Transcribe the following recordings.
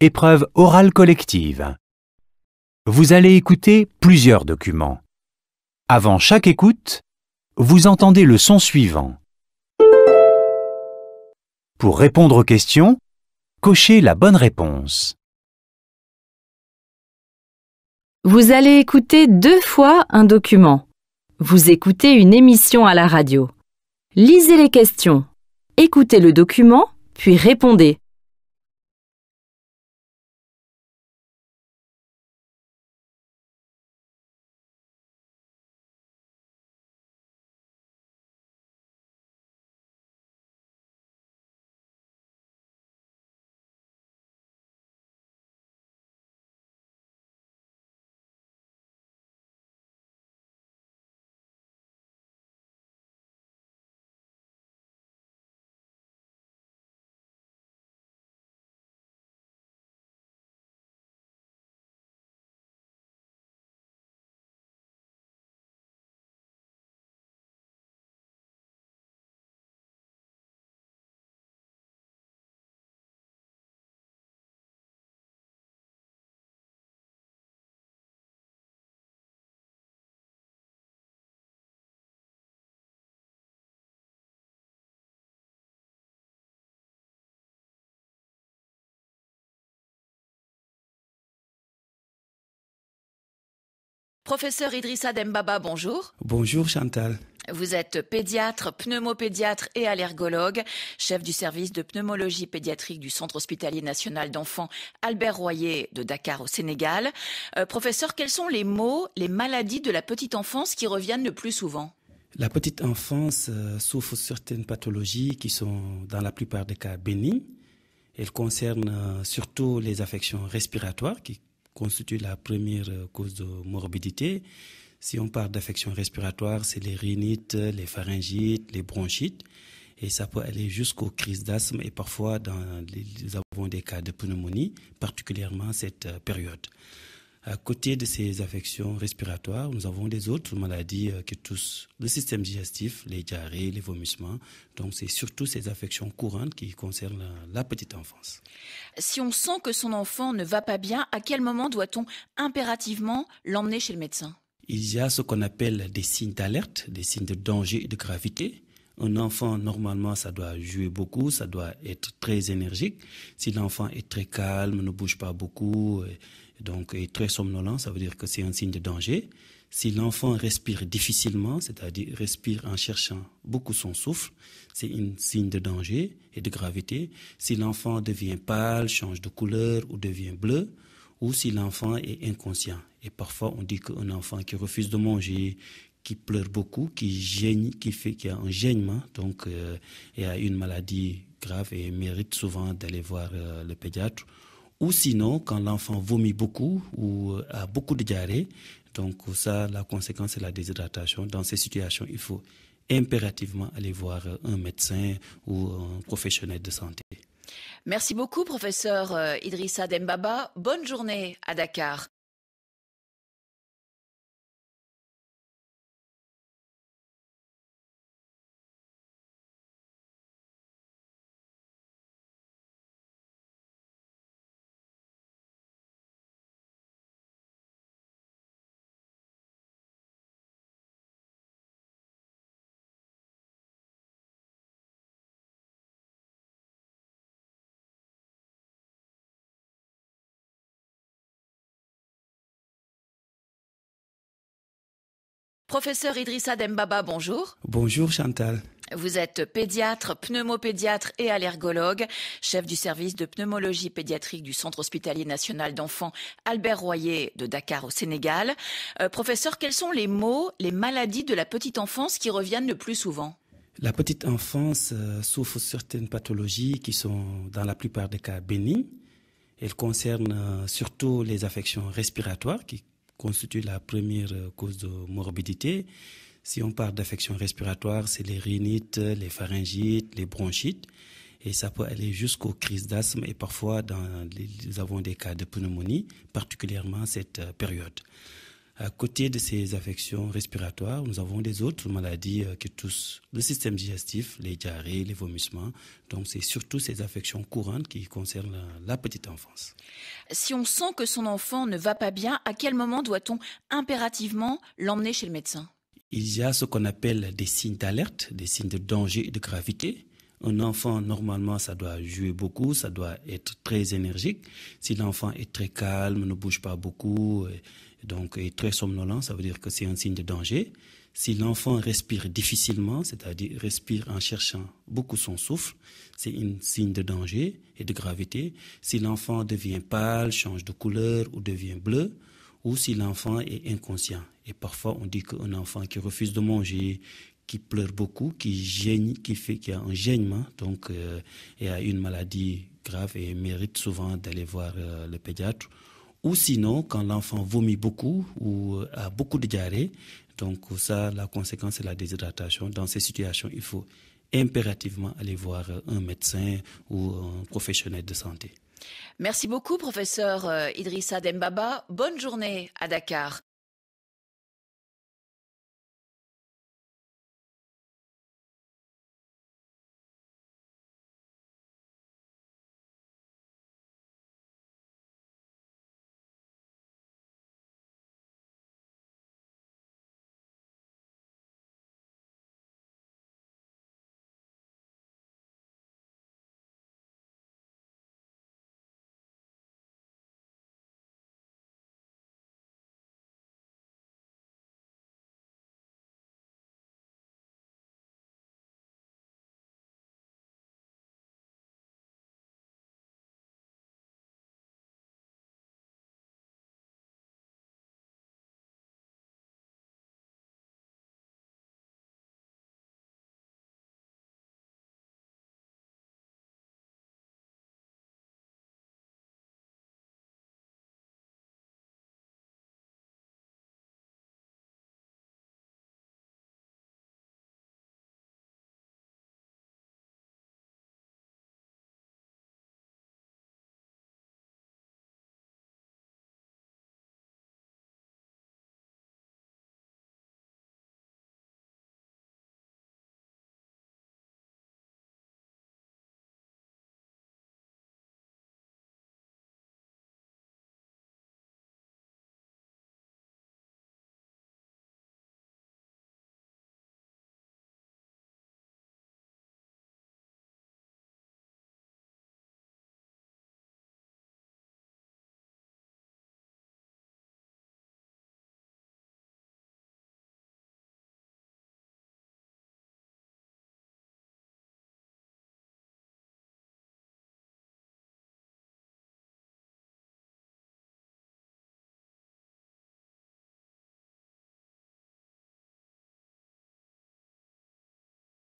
Épreuve orale collective. Vous allez écouter plusieurs documents. Avant chaque écoute, vous entendez le son suivant. Pour répondre aux questions, cochez la bonne réponse. Vous allez écouter 2 fois un document. Vous écoutez une émission à la radio. Lisez les questions. Écoutez le document, puis répondez. Professeur Idrissa Dembaba, bonjour. Bonjour Chantal. Vous êtes pédiatre, pneumopédiatre et allergologue, chef du service de pneumologie pédiatrique du Centre hospitalier national d'enfants Albert Royer de Dakar au Sénégal. Professeur, quels sont les maux, les maladies de la petite enfance qui reviennent le plus souvent ? La petite enfance souffre de certaines pathologies qui sont dans la plupart des cas bénignes. Elles concernent surtout les affections respiratoires qui constituent la première cause de morbidité. Si on parle d'affections respiratoires, c'est les rhinites, les pharyngites, les bronchites. Et ça peut aller jusqu'aux crises d'asthme et parfois nous avons des cas de pneumonie, particulièrement cette période. À côté de ces affections respiratoires, nous avons les autres maladies qui touchent le système digestif, les diarrhées, les vomissements. Donc c'est surtout ces affections courantes qui concernent la petite enfance. Si on sent que son enfant ne va pas bien, à quel moment doit-on impérativement l'emmener chez le médecin ? Il y a ce qu'on appelle des signes d'alerte, des signes de danger et de gravité. Un enfant, normalement, ça doit jouer beaucoup, ça doit être très énergique. Si l'enfant est très calme, ne bouge pas beaucoup, donc est très somnolent, ça veut dire que c'est un signe de danger. Si l'enfant respire difficilement, c'est-à-dire respire en cherchant beaucoup son souffle, c'est un signe de danger et de gravité. Si l'enfant devient pâle, change de couleur ou devient bleu, ou si l'enfant est inconscient. Et parfois, on dit qu'un enfant qui refuse de manger, qui pleure beaucoup, qui gêne, qui a un gênement, donc et a une maladie grave et mérite souvent d'aller voir le pédiatre. Ou sinon, quand l'enfant vomit beaucoup ou a beaucoup de diarrhée, donc ça, la conséquence, c'est la déshydratation. Dans ces situations, il faut impérativement aller voir un médecin ou un professionnel de santé. Merci beaucoup, professeur Idrissa Dembaba. Bonne journée à Dakar. Professeur Idrissa Dembaba, bonjour. Bonjour Chantal. Vous êtes pédiatre, pneumopédiatre et allergologue, chef du service de pneumologie pédiatrique du Centre hospitalier national d'enfants Albert Royer de Dakar au Sénégal. Professeur, quels sont les maux, les maladies de la petite enfance qui reviennent le plus souvent ? La petite enfance souffre de certaines pathologies qui sont dans la plupart des cas bénignes. Elles concernent surtout les affections respiratoires qui constituent la première cause de morbidité. Si on parle d'affections respiratoires, c'est les rhinites, les pharyngites, les bronchites. Et ça peut aller jusqu'aux crises d'asthme et parfois nous avons des cas de pneumonie, particulièrement cette période. À côté de ces affections respiratoires, nous avons des autres maladies qui touchent le système digestif, les diarrhées, les vomissements. Donc c'est surtout ces affections courantes qui concernent la petite enfance. Si on sent que son enfant ne va pas bien, à quel moment doit-on impérativement l'emmener chez le médecin ? Il y a ce qu'on appelle des signes d'alerte, des signes de danger et de gravité. Un enfant, normalement, ça doit jouer beaucoup, ça doit être très énergique. Si l'enfant est très calme, ne bouge pas beaucoup, donc est très somnolent, ça veut dire que c'est un signe de danger. Si l'enfant respire difficilement, c'est-à-dire respire en cherchant beaucoup son souffle, c'est un signe de danger et de gravité. Si l'enfant devient pâle, change de couleur ou devient bleu, ou si l'enfant est inconscient. Et parfois, on dit qu'un enfant qui refuse de manger, qui pleure beaucoup, qui gêne, qui a un gênement, donc et a une maladie grave et mérite souvent d'aller voir le pédiatre. Ou sinon, quand l'enfant vomit beaucoup ou a beaucoup de diarrhée, donc ça, la conséquence c'est la déshydratation. Dans ces situations, il faut impérativement aller voir un médecin ou un professionnel de santé. Merci beaucoup, professeur Idrissa Dembaba. Bonne journée à Dakar.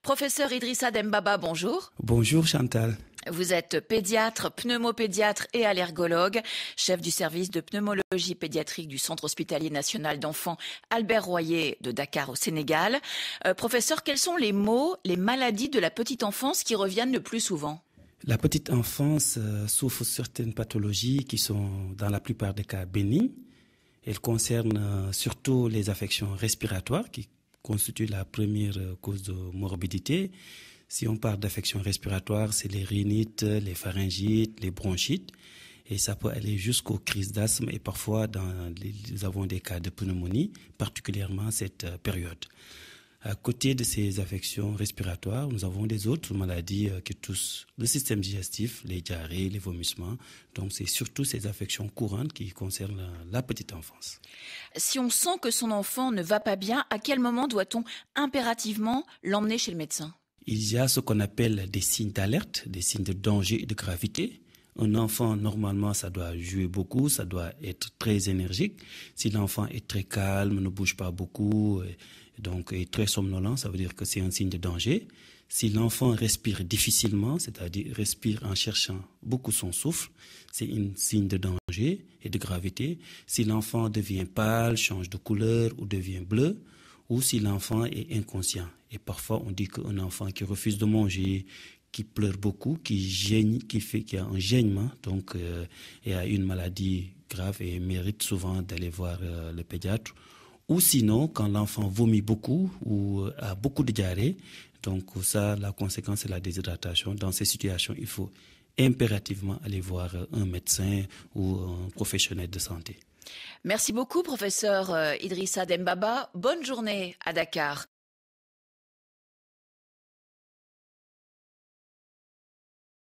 Professeur Idrissa Dembaba, bonjour. Bonjour Chantal. Vous êtes pédiatre, pneumopédiatre et allergologue, chef du service de pneumologie pédiatrique du Centre hospitalier national d'enfants Albert Royer de Dakar au Sénégal. Professeur, quels sont les maux, les maladies de la petite enfance qui reviennent le plus souvent ? La petite enfance souffre certaines pathologies qui sont dans la plupart des cas bénignes. Elles concernent surtout les affections respiratoires qui constituent la première cause de morbidité. Si on parle d'affections respiratoires, c'est les rhinites, les pharyngites, les bronchites. Et ça peut aller jusqu'aux crises d'asthme et parfois nous avons des cas de pneumonie, particulièrement cette période. À côté de ces affections respiratoires, nous avons des autres maladies qui touchent le système digestif, les diarrhées, les vomissements. Donc c'est surtout ces affections courantes qui concernent la petite enfance. Si on sent que son enfant ne va pas bien, à quel moment doit-on impérativement l'emmener chez le médecin ? Il y a ce qu'on appelle des signes d'alerte, des signes de danger et de gravité. Un enfant, normalement, ça doit jouer beaucoup, ça doit être très énergique. Si l'enfant est très calme, ne bouge pas beaucoup, donc est très somnolent, ça veut dire que c'est un signe de danger. Si l'enfant respire difficilement, c'est-à-dire respire en cherchant beaucoup son souffle, c'est un signe de danger et de gravité. Si l'enfant devient pâle, change de couleur ou devient bleu, ou si l'enfant est inconscient. Et parfois, on dit qu'un enfant qui refuse de manger, qui pleure beaucoup, qui gêne, qui a un gênement, donc et a une maladie grave et mérite souvent d'aller voir le pédiatre. Ou sinon, quand l'enfant vomit beaucoup ou a beaucoup de diarrhée, donc ça, la conséquence, c'est la déshydratation. Dans ces situations, il faut impérativement aller voir un médecin ou un professionnel de santé. Merci beaucoup, professeur Idrissa Dembaba. Bonne journée à Dakar.